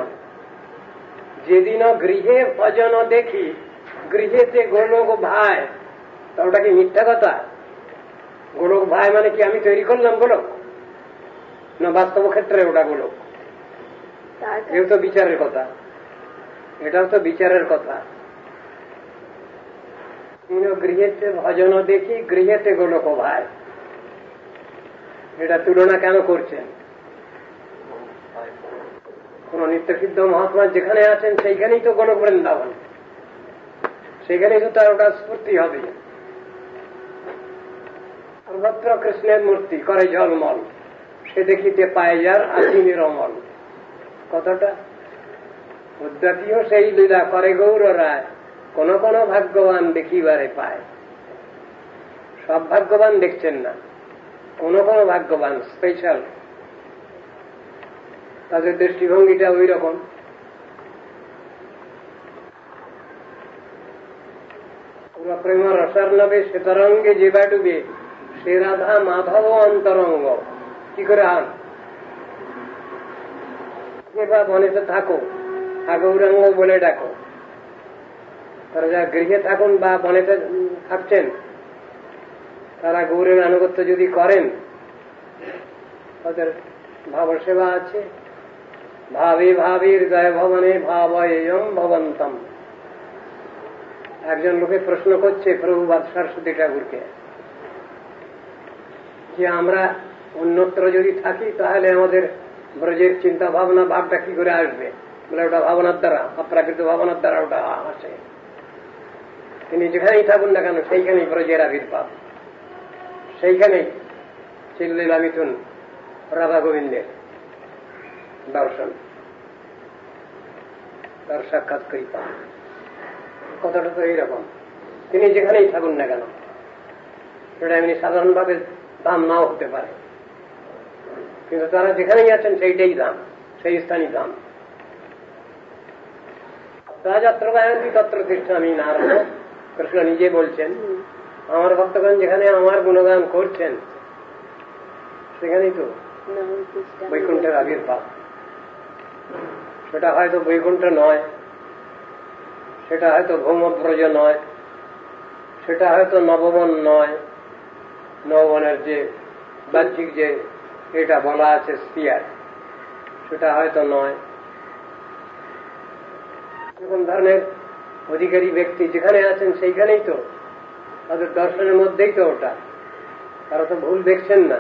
যেদিন গৃহে ভজন দেখি, গৃহেতে গোলক ভাই, তা ওটা কি মিথ্যা কথা? গোলক ভাই মানে কি আমি তৈরি করলাম গোলক? না বাস্তব ক্ষেত্রে ওটা গোলক? এও তো বিচারের কথা, এটাও তো বিচারের কথা। গৃহেতে ভজন দেখি, গৃহেতে গোলক ভাই, এটা তুলনা কেন করছেন? কোন নিত্যসিদ্ধ মহাত্মা যেখানে আছেন সেইখানেই তো গোলক বৃন্দাবন, সেখানেই তো তার ওটা স্ফূর্তি হবে। সর্বত্র কৃষ্ণের মূর্তি করে ঝলমল, সে দেখিতে পায় যার আছি নিরমল। কথাটা উদ্যাতিও সেই লীলা করে গৌর রায়, কোন কোন ভাগ্যবান দেখিবারে পায়। সব ভাগ্যবান দেখছেন না, কোনো কোনো ভাগ্যবান স্পেশাল, তাদের দৃষ্টিভঙ্গিটা ওই রকম। প্রেম রসার নবে সে তরঙ্গে যেবা ডুবে, সে রাধা মাধব অন্তরঙ্গ। কি করে আন বা বনেতে থাকো, গৌরাঙ্গ বলে ডাকো। তারা যা গৃহে থাকুন বা বনেতে থাকছেন, তারা গৌরের আনুগত্য যদি করেন, তাদের ভাব সেবা আছে। ভাবে ভাবীর জয় ভবনে ভাবয়ম ভবন্তম। একজন লোকে প্রশ্ন করছে প্রভুপাদ সরস্বতী ঠাকুরকে যে আমরা অন্যত্র যদি থাকি তাহলে আমাদের ব্রজের চিন্তা ভাবনা ভাবটা কি করে আসবে? বলে ওটা ভাবনার দ্বারা, অপ্রাকৃত ভাবনার দ্বারা ওটা আসে। তিনি যেখানেই থাকুন না কেন সেইখানেই ব্রজের আবির্ভাব, সেইখানেই চিল্লীলা মিথুন রাধা গোবিন্দের দর্শন, তার সাক্ষাৎ কৃপা। কথাটা তো এইরকম, তিনি যেখানেই থাকুন না কেন, সেটা এমনি সাধারণভাবে দাম নাও হতে পারে, কিন্তু তারা যেখানেই আছেন সেইটাই দাম, সেই স্থানই দাম। যত্র গায়ন্তি তত্র তিষ্ঠামি নারদ, কৃষ্ণ নিজে বলছেন আমার ভক্তগণ যেখানে আমার গুণগান করছেন সেখানেই তো বৈকুণ্ঠের আবির্ভাব। সেটা হয়তো বৈকুণ্ঠ নয়, সেটা হয়তো ভৌমব্রজ নয়, সেটা হয়তো নববন নয়, নববনের যে বাহ্যিক যে এটা বলা আছে স্পিয়ার, সেটা হয়তো নয়। এরকম ধরনের অধিকারী ব্যক্তি যেখানে আছেন সেইখানেই তো, তাদের দর্শনের মধ্যেই তো ওটা। তারা তো ভুল দেখছেন না,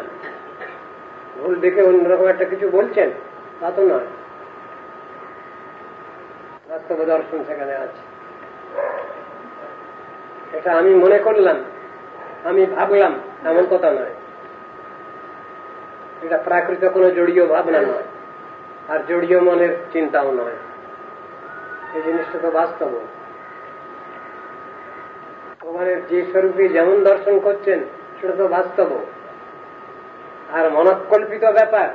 ভুল দেখে অন্যরকম একটা কিছু বলছেন তা তো নয়, বাস্তব দর্শন সেখানে আছে। এটা আমি মনে করলাম, আমি ভাবলাম, এমন কথা নয়। এটা প্রাকৃত কোনো জড়ীয় ভাবনা নয়, আর জড়ীয় মনের চিন্তাও নয়। এই জিনিসটা তো বাস্তব। ভগবানের যে স্বরূপে যেমন দর্শন করছেন সেটা তো বাস্তব। আর মনকল্পিত ব্যাপার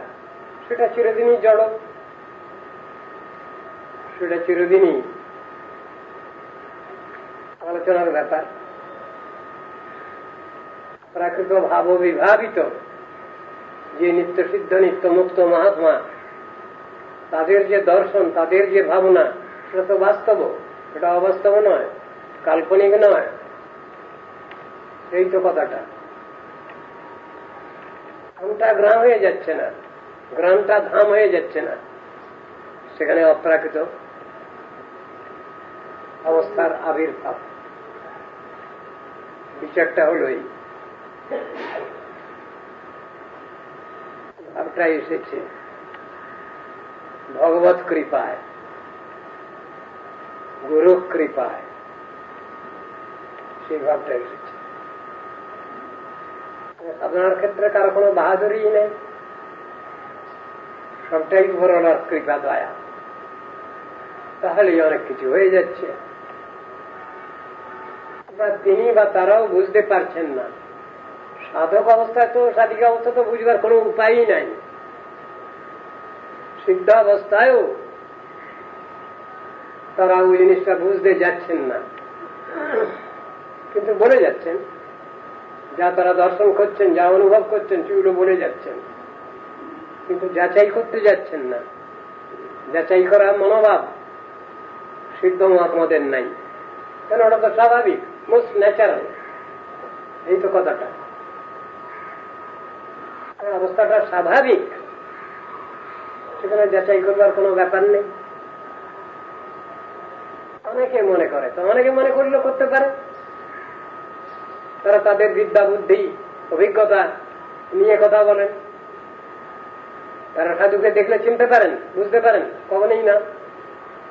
সেটা চিরদিনই জড়, সেটা চিরদিনই আলোচনার ব্যাপার। প্রাকৃত ভাব বিভাবিত যে নিত্য সিদ্ধ নিত্য মুক্ত মহাত্মা, তাদের যে দর্শন, তাদের যে ভাবনা, সেটা তো বাস্তব, সেটা অবাস্তব নয়, কাল্পনিক নয়। এই তো কথাটা। ধামটা গ্রাম হয়ে যাচ্ছে না, গ্রামটা ধাম হয়ে যাচ্ছে না, সেখানে অপ্রাকৃত অবস্থার আবির্ভাব। বিচারটা হল এই ভাবটা এসেছে ভগবত কৃপায়, গুরু কৃপায়, সেই ভাবটা এসেছে। সাধনার ক্ষেত্রে কারো কোনো বাহাদুরি নেই, সবটাই ভরলার কৃপা দয়া, তাহলেই অনেক কিছু হয়ে যাচ্ছে। তিনি বা তারাও বুঝতে পারছেন না। সাধক অবস্থায় তো, সাধিকা অবস্থা তো বুঝবার কোনো উপায়ই নাই। সিদ্ধ অবস্থায়ও তারা ওই জিনিসটা বুঝতে যাচ্ছেন না, কিন্তু বলে যাচ্ছেন। যা তারা দর্শন করছেন, যা অনুভব করছেন, সেগুলো বলে যাচ্ছেন, কিন্তু যাচাই করতে যাচ্ছেন না। যাচাই করা মনোভাব সিদ্ধ মহাত্মাদের নাই, কেন ওটা তো স্বাভাবিক, মোস্ট ন্যাচারাল। এই তো কথাটা, অবস্থাটা স্বাভাবিক, সেখানে যাচাই করবার কোনো ব্যাপার নেই। অনেকে মনে করে, তো অনেকে মনে করলেও করতে পারে। তারা তাদের বিদ্যা বুদ্ধি অভিজ্ঞতা নিয়ে কথা বলেন। তারা সাধুকে দেখলে চিনতে পারেন, বুঝতে পারেন, কখনোই না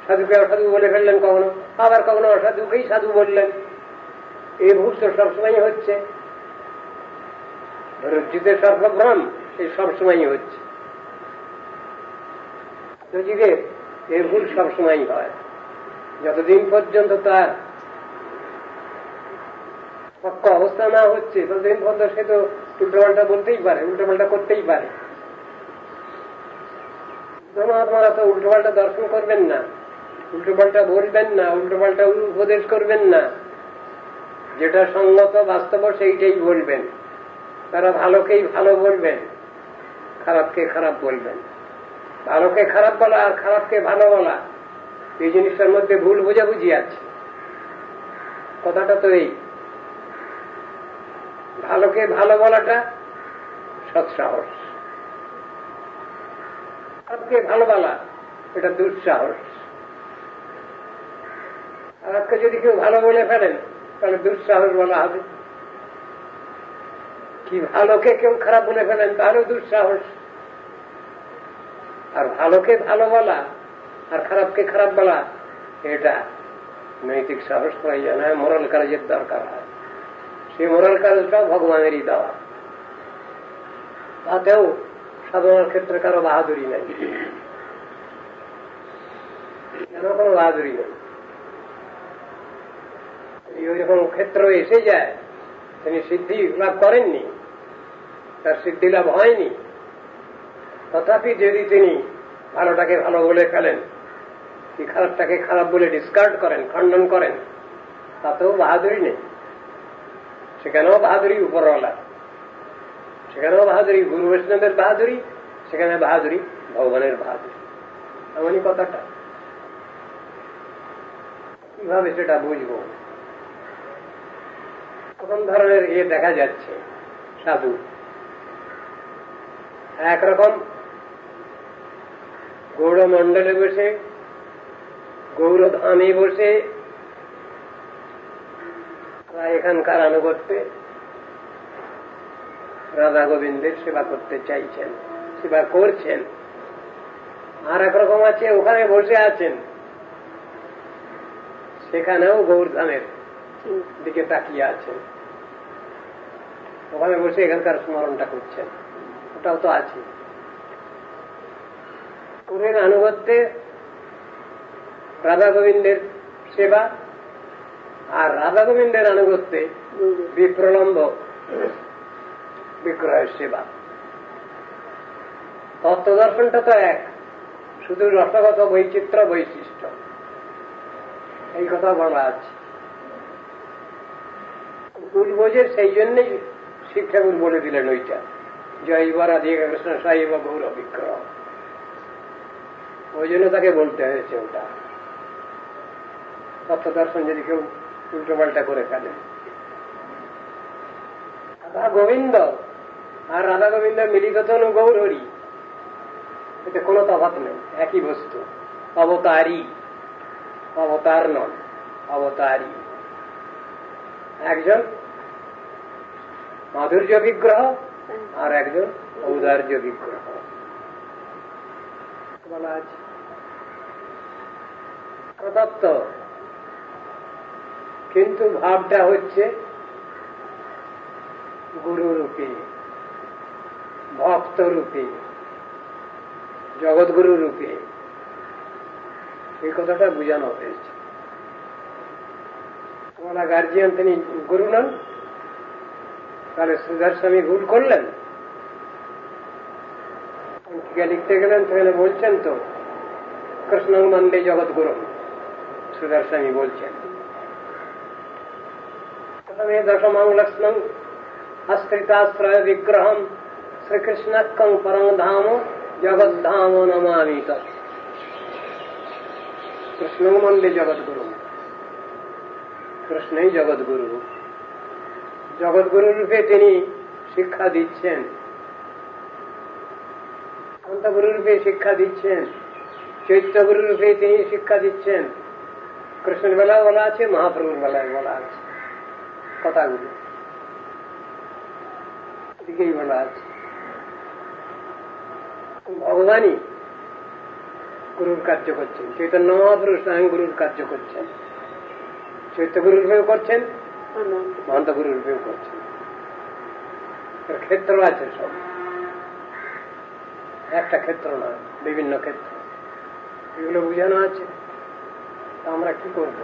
সাধুকে অসাধু বলে ফেললেন, কখনো আবার কখনো অসাধুকেই সাধু বললেন। এই ভুল তো সবসময়ই হচ্ছে, রজ্জুতে সর্বভ্রম, এই সবসময়ই হচ্ছে। জীবের এই ভুল সবসময়ই হয়, যতদিন পর্যন্ত তার পক্ষ অবস্থা না হচ্ছে ততদিন পর্যন্ত সে তো উল্টোপাল্টা বলতেই পারে, উল্টোপাল্টা করতেই পারে। মহাত্মারা তো উল্টোপাল্টা দর্শন করবেন না, উল্টোপাল্টা বলবেন না, উল্টোপাল্টা উপদেশ করবেন না। যেটা সঙ্গত বাস্তব সেইটাই বলবেন। তারা ভালোকেই ভালো বলবেন, খারাপকে খারাপ বলবেন। ভালোকে খারাপ বলা আর খারাপকে ভালো বলা, এই জিনিসটার মধ্যে ভুল বোঝাবুঝি আছে। কথাটা তো এই, ভালোকে ভালো বলাটা সৎসাহস, খারাপকে ভালো বলা এটা দুঃসাহস। খারাপকে যদি কেউ ভালো বলে ফেলেন তাহলে দুঃসাহস বলা হবে। কি ভালোকে কেউ খারাপ বলে ফেলেন তাহলেও দুঃসাহস। আর ভালোকে ভালো বলা আর খারাপকে খারাপ বলা এটা নৈতিক সাহস প্রয়োজন হয়, মোরাল কাজের দরকার হয়। সেই মোরাল কাজটাও ভগবানেরই দেওয়া। তাতেও সাধনার ক্ষেত্রে কারো বাহাদুরি নেই, কেন কোনো বাহাদুরি নেই। যখন ক্ষেত্র এসে যায়, তিনি সিদ্ধি লাভ করেননি, তার সিদ্ধি লাভ হয়নি, তথাপি যদি তিনি ভালোটাকে ভালো বলে ফেলেন, কি খারাপটাকে খারাপ বলে ডিসকার্ড করেন, খণ্ডন করেন, তাতেও বাহাদুরি নেই। সেখানেও বাহাদুরি উপরওয়ালা, সেখানেও বাহাদুরি গুরু বৈষ্ণবের বাহাদুরি, সেখানে বাহাদুরি ভগবানের বাহাদুরি। এমনই কথাটা। কিভাবে সেটা বুঝবো? প্রথম ধরনের দেখা যাচ্ছে সাধু একরকম গৌড়মণ্ডলে বসে, গৌরধামে বসে এখানকার আনুগত্যে রাধা গোবিন্দের সেবা করতে চাইছেন, সেবা করছেন। আর একরকম আছে ওখানে বসে আছেন, সেখানেও গৌরধামের দিকে তাকিয়ে আছেন, ওখানে বসে এখানকার স্মরণটা করছেন, ওটাও তো আছে। গুরুর আনুগত্যে রাধা গোবিন্দের সেবা, আর রাধা গোবিন্দের আনুগত্যে বিপ্রলম্ব বিগ্রহের সেবা। তত্ত্বদর্শনটা তো এক, শুধু রসগত বৈচিত্র্য বৈশিষ্ট্য, এই কথা বলা আছে। গুরুবোঝের সেই জন্যই শিক্ষাগুরু বলে দিলেন ওইটা, জৈব রাধে কৃষ্ণ শৈব গৌর বিগ্রহ, ওই জন্য তাকে বলতে হয়েছে ওটা। তত্ত্বদর্শন যদি কেউ উল্টো পাল্টা করে ফেলে। রাধা গোবিন্দ আর রাধা গোবিন্দ মিলিত তনু গৌর হরি, এতে কোনো তফাৎ নেই, একই বস্তু। অবতারী, অবতার নন, অবতারী। একজন মাধুর্য বিগ্রহ আর একজন ঔদার্য বিগ্রহ বলা আছে। প্রদত্ত, কিন্তু ভাবটা হচ্ছে গুরুরূপে, ভক্ত রূপে, জগৎগুরু রূপে, এই কথাটা বোঝানো হয়েছে। তোমার গার্জিয়ান তিনি গুরু নন, তাহলে শ্রীধর স্বামী ভুল করলেন। লিখতে গেলেন সেখানে বলছেন তো কৃষ্ণ মন্দে জগৎগুরু, শ্রীধর স্বামী বলছেন দশমং লক্ষ্মণ আশ্রিতাশ্রয় বিগ্রহম শ্রীকৃষ্ণকং পরং ধাম জগদ্ধাম নমামি তৎ। কৃষ্ণ মন্দে জগৎগুরু, কৃষ্ণই জগৎগুরু। জগৎগুরু রূপে তিনি শিক্ষা দিচ্ছেন, অন্তগুরু রূপে শিক্ষা দিচ্ছেন, চৈত্যগুরু রূপে তিনি শিক্ষা দিচ্ছেন। কৃষ্ণের বেলায় বলা আছে, মহাপ্রভুর বেলায় বলা আছে, কথাগুলো এদিকেই বলা আছে। ভগবানই গুরুর কার্য করছেন, চৈতন্য মহাপুরুষ স্বয়ং গুরুর কার্য করছেন, চৈত্যগুরু রূপেও করছেন, মহান্তগুরু রূপেও করছেন। ক্ষেত্র আছে, সব একটা ক্ষেত্র নয়, বিভিন্ন ক্ষেত্র, এগুলো বুঝানো আছে। আমরা কি করব?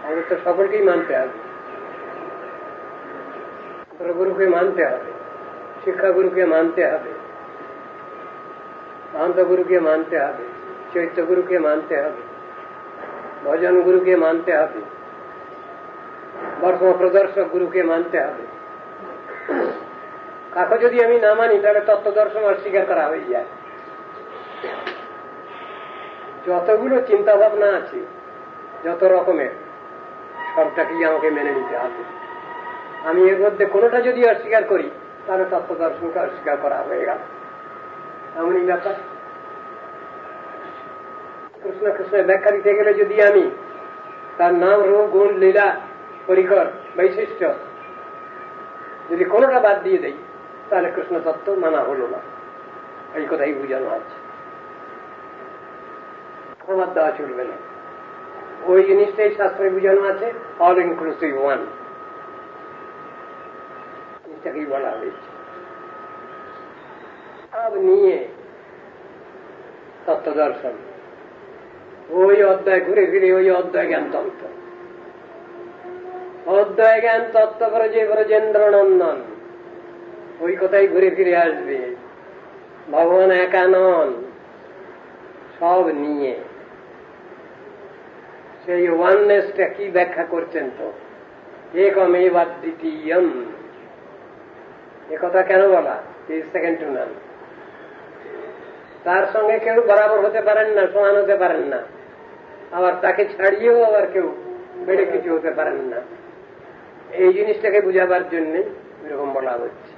আমাদের তো সকলকেই মানতে হবে। গুরুকে মানতে হবে, শিক্ষাগুরুকে মানতে হবে, মহান্ত গুরুকে মানতে হবে, চৈত্য গুরুকে মানতে হবে, ভজন গুরুকে মানতে হবে, বর্তম প্রদর্শক গুরুকে মানতে হবে। কাকে যদি আমি না মানি তাহলে তত্ত্ব দর্শন অস্বীকার করা হয়ে যায়। যতগুলো চিন্তা ভাবনা আছে, যত রকমের, সবটাকেই আমাকে মেনে নিতে হবে। আমি এর মধ্যে কোনোটা যদি অস্বীকার করি তাহলে তত্ত্ব দর্শনকে অস্বীকার করা হয়ে গেল। এমনই ব্যাপার। কৃষ্ণ কৃষ্ণের ব্যাখ্যা দিতে গেলে যদি আমি তার নাম, রূপ, গুণ, লীলা, পরিকর, বৈশিষ্ট্য যদি কোনোটা বাদ দিয়ে দেই তাহলে কৃষ্ণ তত্ত্ব মানা হল না। এই কথাই বুঝানো আছে, আমার দেওয়া চলবে না। ওই জিনিসটাই শাস্ত্রে বুঝানো আছে, অল ইনক্লুসিভ ওয়ান, জিনিসটাকেই বলা হয়েছে। সব নিয়ে তত্ত্ব দর্শন, ওই অধ্যায় ঘুরে ফিরে ওই অধ্যায় জ্ঞান তত্ত্ব, অধ্যায় জ্ঞান তত্ত্ব ব্রজে ব্রজেন্দ্র নন্দন, ওই কথাই ঘুরে ফিরে আসবে। ভগবান একা নন, সব নিয়ে সেই ওয়াননেসটা কি ব্যাখ্যা করছেন তো, একমেবাদ্বিতীয়ম, একথা কেন বলা, সেকেন্ড টু নান। তার সঙ্গে কেউ বরাবর হতে পারেন না, সমান হতে পারেন না, আবার তাকে ছাড়িয়েও আবার কেউ বেড়ে কিছু হতে পারেন না। এই জিনিসটাকে বুঝাবার জন্য এরকম বলা হচ্ছে।